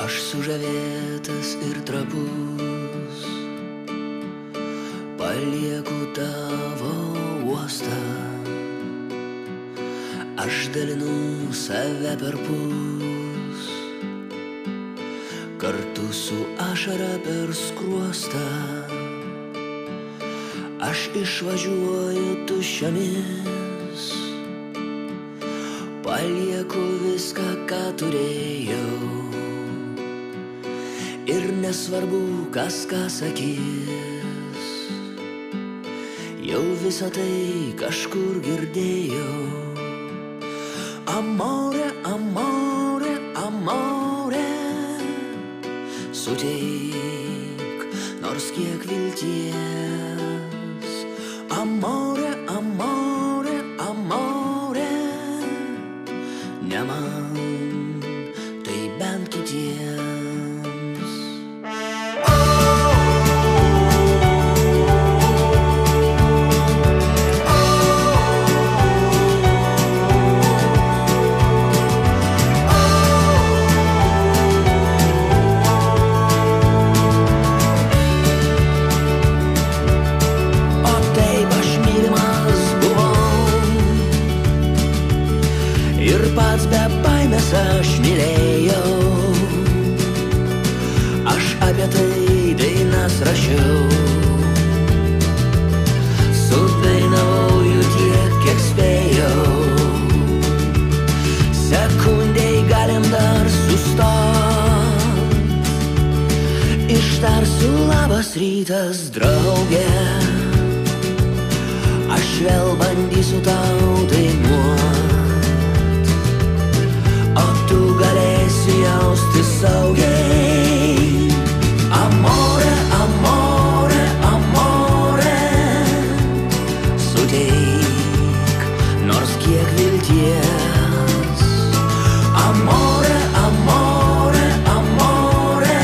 Aš sužavėtas ir trapus, palieku tavo uostą. Aš dalinu save perpus, kartu su ašara per skruostą. Aš išvažiuoju tuščiomis, palieku viską, ką turėjau. Ir nesvarbu, kas ką sakys, jau visą tai kažkur girdėjau. Amore, amore, amore, suteik nors kiek vilties. Amore, amore, amore, ne man, tai bent kitiems. Ir pats be baimės aš mylėjau, aš apie tai dainas rašiau. Sudainavau jų tiek, kiek spėjau. Sekundei galim dar sustot, ištarsiu labas rytas, drauge. Aš vėl bandysiu tau dainuot, o tu galėsi jausti saugiai. Amore, amore, amore, suteik nors kiek vilties. Amore, amore, amore,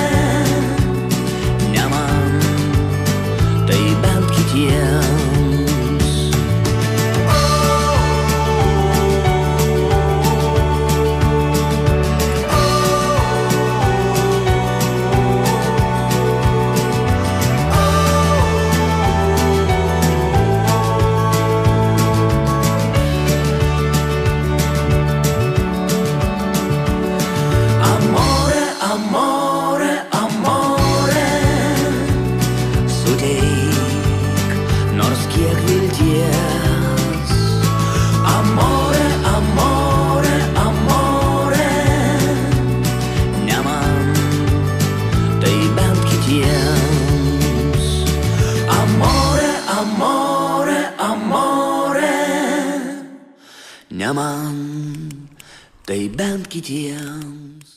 ne man, tai bent kitiems. Amore, amore, suteik nors kiek vilties. Amore, amore, amore, ne man, tai bent kitiems. Amore, amore, amore, ne man, tai bent kitiems.